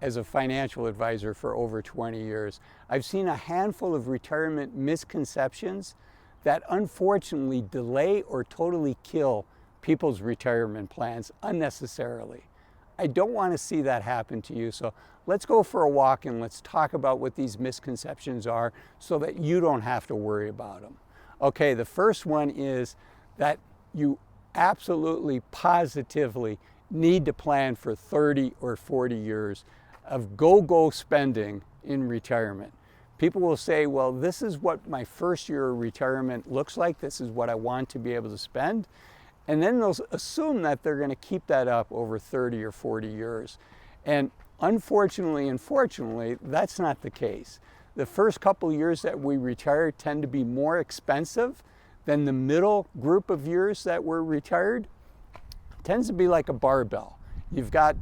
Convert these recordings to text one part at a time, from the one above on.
as a financial advisor for over 20 years. I've seen a handful of retirement misconceptions that unfortunately delay or totally kill people's retirement plans unnecessarily. I don't want to see that happen to you, so let's go for a walk and let's talk about what these misconceptions are so that you don't have to worry about them. Okay, the first one is that you absolutely, positively need to plan for 30 or 40 years of go-go spending in retirement. People will say, well, this is what my first year of retirement looks like. This is what I want to be able to spend. And then they'll assume that they're going to keep that up over 30 or 40 years. And unfortunately and fortunately, that's not the case. The first couple years that we retire tend to be more expensive than the middle group of years that we're retired. It tends to be like a barbell. You've got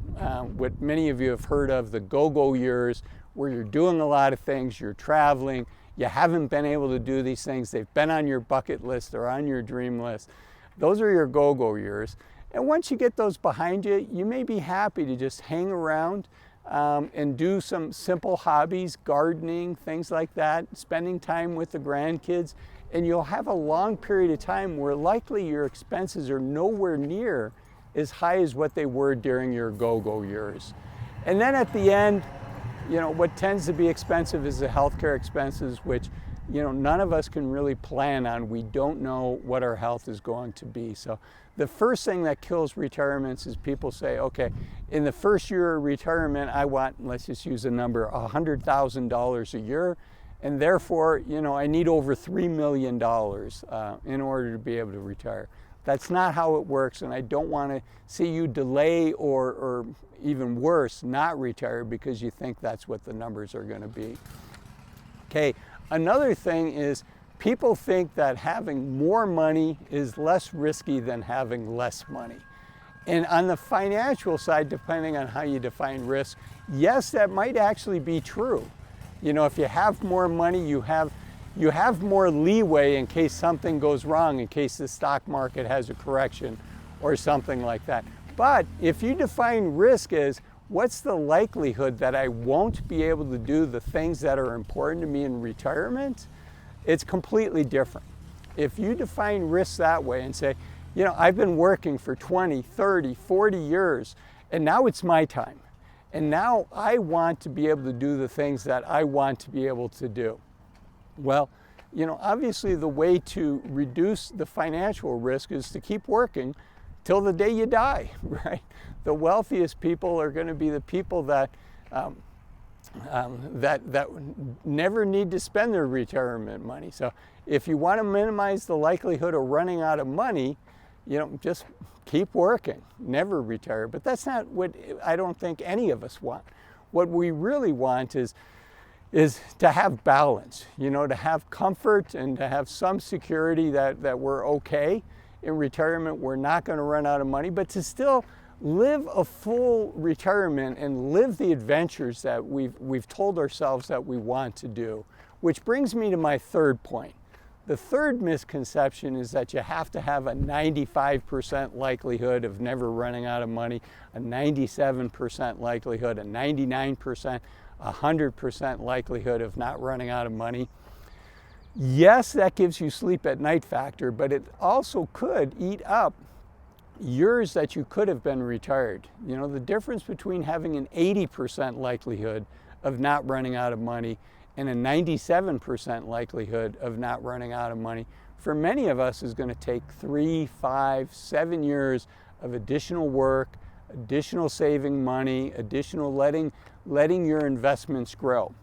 what many of you have heard of, the go-go years, where you're doing a lot of things, you're traveling, you haven't been able to do these things, they've been on your bucket list or on your dream list. Those are your go-go years. And once you get those behind you, you may be happy to just hang around and do some simple hobbies, gardening, things like that, spending time with the grandkids, and you'll have a long period of time where likely your expenses are nowhere near as high as what they were during your go-go years. And then at the end, you know, what tends to be expensive is the healthcare expenses, which, you know, none of us can really plan on. We don't know what our health is going to be. So the first thing that kills retirements is people say, okay, in the first year of retirement, I want, let's just use a number, $100,000 a year, and therefore, you know, I need over $3 million in order to be able to retire. That's not how it works, and I don't want to see you delay or even worse, not retire because you think that's what the numbers are going to be. Okay, another thing is people think that having more money is less risky than having less money. And on the financial side, depending on how you define risk, yes, that might actually be true. You know, if you have more money, you have more leeway in case something goes wrong, in case the stock market has a correction or something like that. But if you define risk as what's the likelihood that I won't be able to do the things that are important to me in retirement, it's completely different. If you define risk that way and say, you know, I've been working for 20, 30, 40 years, and now it's my time. And now I want to be able to do the things that I want to be able to do. Well, you know, obviously the way to reduce the financial risk is to keep working till the day you die, right? The wealthiest people are going to be the people that that never need to spend their retirement money. So if you want to minimize the likelihood of running out of money, you know, just keep working, never retire. But that's not what I don't think any of us want. What we really want is to have balance, you know, to have comfort and to have some security that we're okay in retirement. We're not going to run out of money, but to still live a full retirement and live the adventures that we've told ourselves that we want to do. Which brings me to my third point. The third misconception is that you have to have a 95% likelihood of never running out of money, a 97% likelihood, a 99%, 100% likelihood of not running out of money. Yes, that gives you sleep at night factor, but it also could eat up years that you could have been retired. You know, the difference between having an 80% likelihood of not running out of money and a 97% likelihood of not running out of money, for many of us is going to take 3, 5, 7 years of additional work, additional saving money, additional letting your investments grow.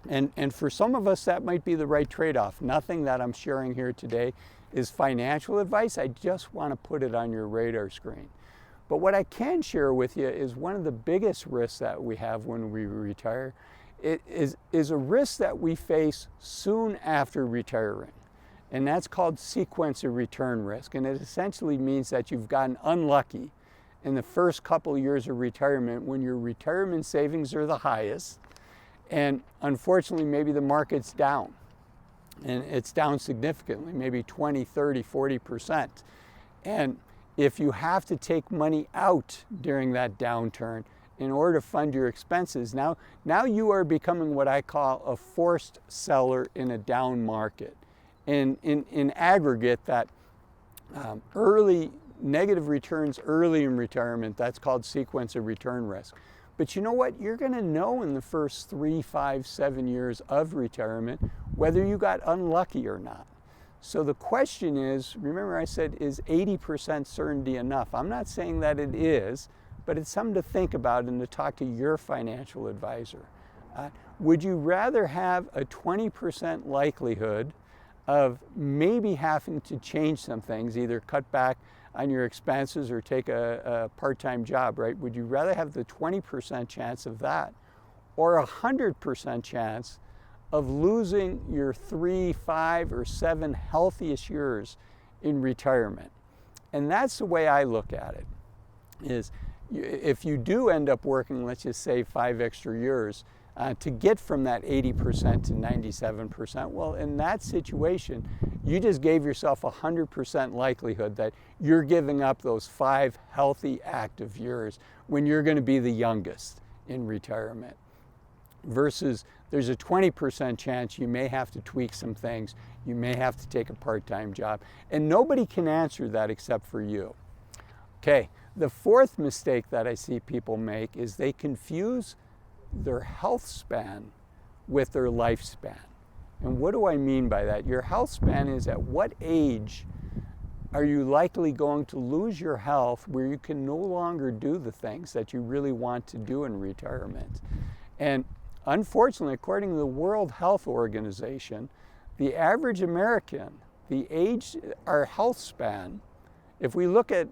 And for some of us, that might be the right trade-off. Nothing that I'm sharing here today is financial advice. I just want to put it on your radar screen. But what I can share with you is one of the biggest risks that we have when we retire. It is a risk that we face soon after retiring. And that's called sequence of return risk. And it essentially means that you've gotten unlucky in the first couple of years of retirement when your retirement savings are the highest. And unfortunately, maybe the market's down. And it's down significantly, maybe 20, 30, 40%. And if you have to take money out during that downturn, in order to fund your expenses, now you are becoming what I call a forced seller in a down market. And in aggregate, that early negative returns early in retirement, that's called sequence of return risk. But you know what? You're going to know in the first 3, 5, 7 years of retirement whether you got unlucky or not. So the question is, remember I said, is 80% certainty enough? I'm not saying that it is, but it's something to think about and to talk to your financial advisor. Would you rather have a 20% likelihood of maybe having to change some things, either cut back on your expenses or take a part-time job, right? Would you rather have the 20% chance of that or 100% chance of losing your 3, 5, or 7 healthiest years in retirement? And that's the way I look at it, is if you do end up working, let's just say 5 extra years, to get from that 80% to 97%, well, in that situation, you just gave yourself 100% likelihood that you're giving up those 5 healthy, active years when you're going to be the youngest in retirement. Versus there's a 20% chance you may have to tweak some things, you may have to take a part-time job, and nobody can answer that except for you. Okay, the fourth mistake that I see people make is they confuse their health span with their lifespan. And what do I mean by that? Your health span is at what age are you likely going to lose your health where you can no longer do the things that you really want to do in retirement. And unfortunately, according to the World Health Organization, the average American, the age, our health span, if we look at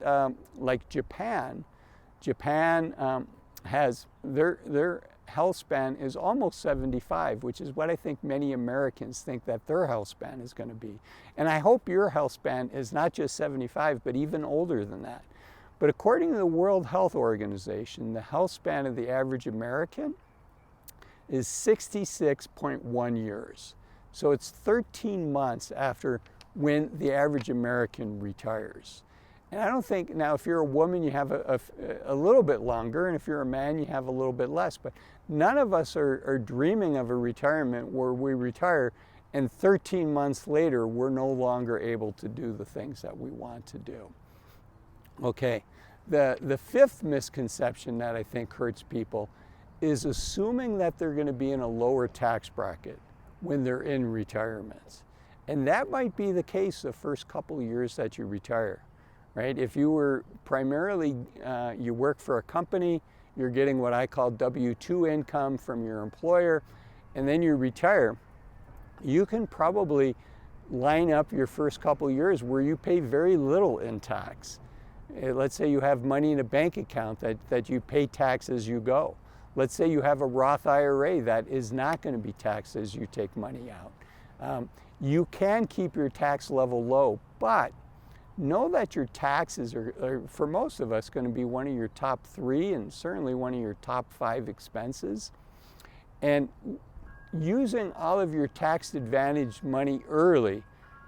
like Japan has their health span is almost 75, which is what I think many Americans think that their health span is going to be. And I hope your health span is not just 75, but even older than that. But according to the World Health Organization, the health span of the average American is 66.1 years. So it's 13 months after when the average American retires. And I don't think, now if you're a woman, you have a little bit longer, and if you're a man, you have a little bit less. But none of us are dreaming of a retirement where we retire and 13 months later, we're no longer able to do the things that we want to do. Okay, the fifth misconception that I think hurts people is assuming that they're going to be in a lower tax bracket when they're in retirement. And that might be the case the first couple of years that you retire. Right? If you were primarily, you work for a company, you're getting what I call W-2 income from your employer, and then you retire, you can probably line up your first couple of years where you pay very little in tax. Let's say you have money in a bank account that you pay tax as you go. Let's say you have a Roth IRA that is not going to be taxed as you take money out. You can keep your tax level low, but know that your taxes are, for most of us, going to be one of your top 3 and certainly one of your top 5 expenses. And using all of your tax advantage money early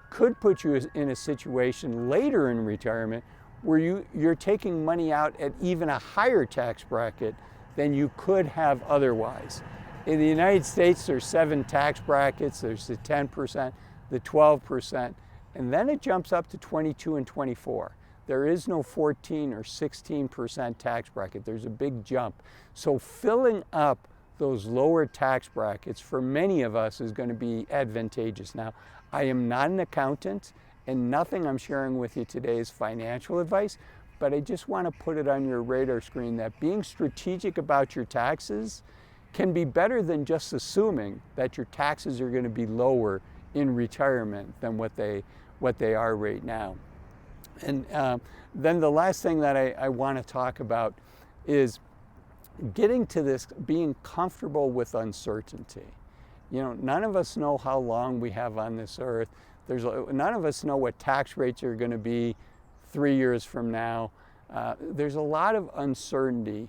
could put you in a situation later in retirement where you're taking money out at even a higher tax bracket than you could have otherwise. In the United States, there's 7 tax brackets. There's the 10%, the 12%, and then it jumps up to 22 and 24. There is no 14 or 16% tax bracket. There's a big jump. So filling up those lower tax brackets for many of us is going to be advantageous. Now, I am not an accountant, and nothing I'm sharing with you today is financial advice, but I just want to put it on your radar screen that being strategic about your taxes can be better than just assuming that your taxes are going to be lower in retirement than what they are right now. And then the last thing that I want to talk about is getting to this being comfortable with uncertainty. You know, none of us know how long we have on this earth. None of us know what tax rates are going to be 3 years from now. There's a lot of uncertainty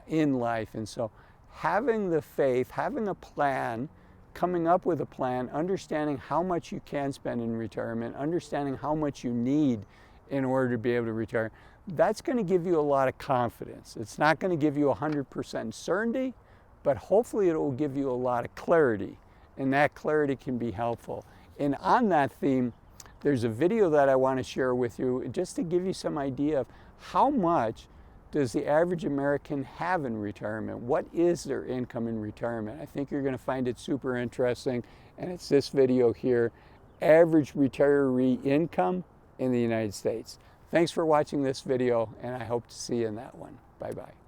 in life, and so having the faith, having a plan, coming up with a plan, understanding how much you can spend in retirement, understanding how much you need in order to be able to retire. that's going to give you a lot of confidence. It's not going to give you 100% certainty, but hopefully it will give you a lot of clarity, and that clarity can be helpful. And on that theme, there's a video that I want to share with you just to give you some idea of how much does the average American have in retirement? What is their income in retirement? I think you're going to find it super interesting, and it's this video here, average retiree income in the United States. Thanks for watching this video, and I hope to see you in that one. Bye-bye.